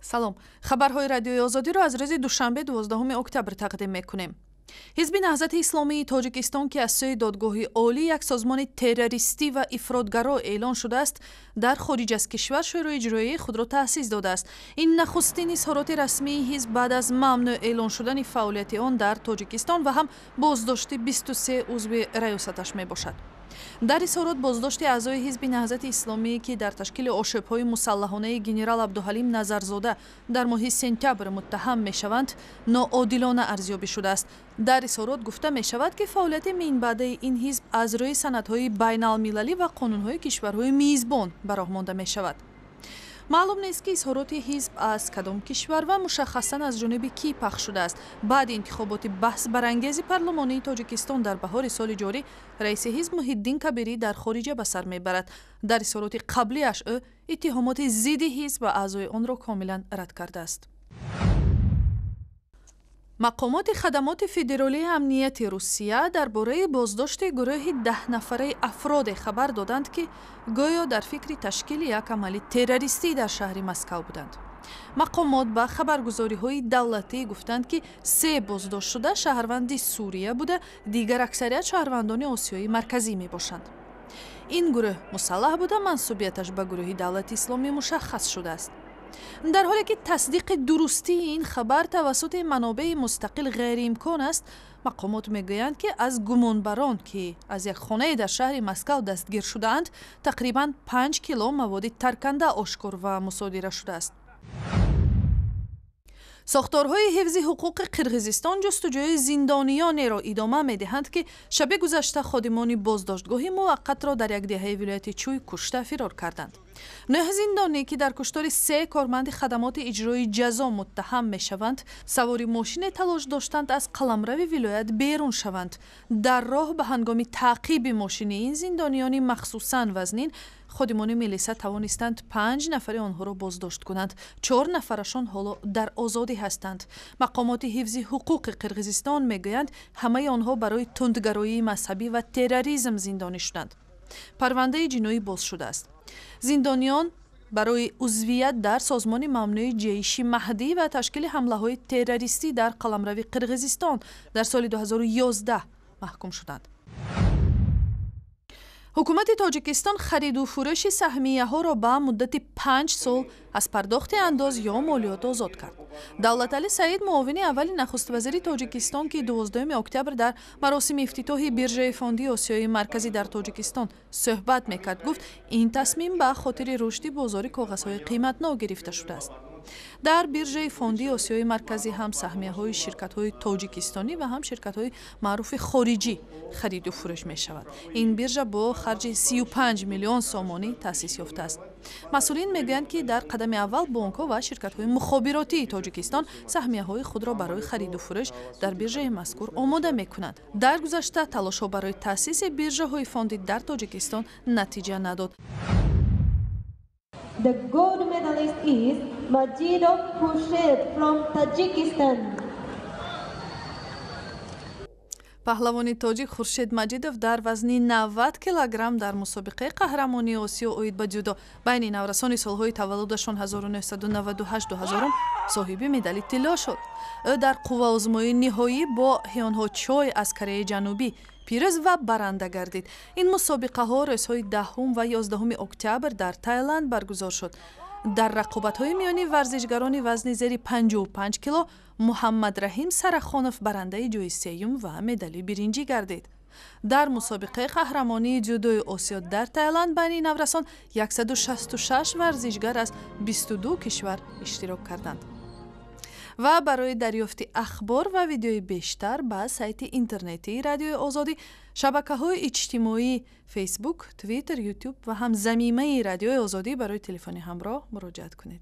سلام. خبرهای رادیوی آزادی را از روز دوشنبه 12 اکتبر تقدیم میکنیم. حزب نهضت اسلامی تاجیکستان که از سوی دادگاه عالی یک سازمان تروریستی و افراطگرا اعلان شده است، در خارج از کشور شورای اجرایی خود را تأسیس داده است. این نخستین اظهارات رسمی حزب بعد از ممنوع اعلان شدن فعالیت آن در تاجیکستان و هم بازداشت 23 عضو ریاستش می باشد. در اظهارات بازداشت اعضای حزب نهضت اسلامی که در تشکیل آشوب‌های مسلحانه گنرال عبدالحلیم نظرزاده در ماه سپتامبر متهم می‌شوند، ناعادلانه ارزیابی شده است. در اظهارات گفته می‌شود که فعالیت منبعد این حزب از روی سندهای بین‌المللی و قانون‌های کشورهای میزبان برآمده می‌شود. معلوم نیست که اظهارات حزب از کدام کشور و مشخصاً از جانب کی پخش شده است. بعد انتخابات بحث برانگیز پارلمانی تاجیکستان در بهار سال جاری، رئیس حزب محی‌الدین کبیری در خارج به سر میبرد. در اظهارات قبلیش او اتهامات ضد حزب و اعضای آن را کاملا رد کرده است. مقامات خدمات فدرالی امنیت روسیه درباره بازداشت گروه 10 نفره افراد خبر دادند که گویا در فکر تشکیل یک عمل تروریستی در شهر مسکو بودند. مقامات با خبرگزاری‌های دولتی گفتند که 3 بازداشت شده شهروند سوریه بوده، دیگر اکثریت شهروندان آسیای مرکزی میباشند. این گروه مسلح بوده، منسوبیتش به گروه دولت اسلامی مشخص شده است. در حالی که تصدیق درستی این خبر توسط منابع مستقل غیر امکان است، مقامات میگویند که از گمانبران که از یک خانه در شهر مسکو دستگیر شده‌اند، تقریباً 5 کیلو مواد ترکنده آشکار و مصادره شده است. ساختارهای حفظ حقوق قرقیزستان جستجوی زندانیانی را ادامه می‌دهند که شب گذشته خادمان بازداشتگاه موقت را در یک دهه ولایت چوی کشته فرار کردند. 9 زندانی که در کشتار 3 کارمند خدمات اجرایی جزا متهم می‌شوند، سواری ماشین تلاش داشتند از قلمرو ولایت بیرون شوند. در راه به هنگام تعقیب ماشین این زندانیان مخصوصاً وزنین، خادمان ملیسا توانستند 5 نفر آنها را بازداشت کنند. 4 نفرشان حالا در آزادی هستند. مقامات حفظ حقوق قرقیزستان میگویند همه آنها برای تندگرایی مذهبی و تروریسم زندانی شدند. پرونده جنایی باز شده است. زندانیان برای عضویت در سازمان ممنوع جیش مهدی و تشکیل حمله‌های تروریستی در قلمرو قرقیزستان در سال 2011 محکوم شدند. حکومت تاجیکستان خرید و فروش سهمیه ها را به مدت 5 سال از پرداخت انداز یا مالیات آزاد کرد. دولت علی سعید، معاون اول نخست وزیر تاجیکستان که 12 اکتبر در مراسم افتتاح بیرژه فوندی آسیای مرکزی در تاجیکستان صحبت میکرد، گفت این تصمیم به خاطر رشد بازار کاغذهای قیمت‌نو گرفته شده است. در بیرژه فوندی آسیای مرکزی هم سهمیه‌های شرکت‌های تاجیکستانی و هم شرکت‌های معروف خارجی خرید و فروش می‌شود. این بیرژه با خرج 35 میلیون سومانی تأسیس یافته است. مسئولین میگویند که در قدم اول بانک‌ها و شرکت‌های مخابراتی تاجیکستان سهمیه‌های خود را برای خرید و فروش در بیرژه مذکور آماده می‌کنند. در گذشته تلاش‌ها برای تأسیس بیرژه‌های فوندی در تاجیکستان نتیجه نداد. The gold medalist is Majidov Khurshid from Tajikistan. پهلوان تاجیک خورشید مجیدوف در وزن 90 کیلوگرم در مسابقه قهرمانی آسیا اوید به جودو بین نورسان سالهای تولدشان 1998 و 2000 صاحب مدال طلا شد. او در قوه آزمایی نهایی با هیان‌ها چای از کره جنوبی پیروز و برنده گردید. این مسابقه ها روزهای 10 و 11 اکتبر در تایلند برگزار شد. در رقابت‌های میانی ورزشگران وزن زیر 55 کیلو، محمد رحیم سرخانف برنده جای سوم و مدال برنجی گردید. در مسابقه قهرمانی جودوی آسیا در تایلند بین نورسان 166 ورزشگر از 22 کشور اشتراک کردند. و برای دریافت اخبار و ویدیوی بیشتر به سایت اینترنتی رادیوی آزادی، شبکه‌های اجتماعی فیسبوک، توییتر، یوتیوب و هم ضمیمه رادیوی آزادی برای تلفن همراه مراجعه کنید.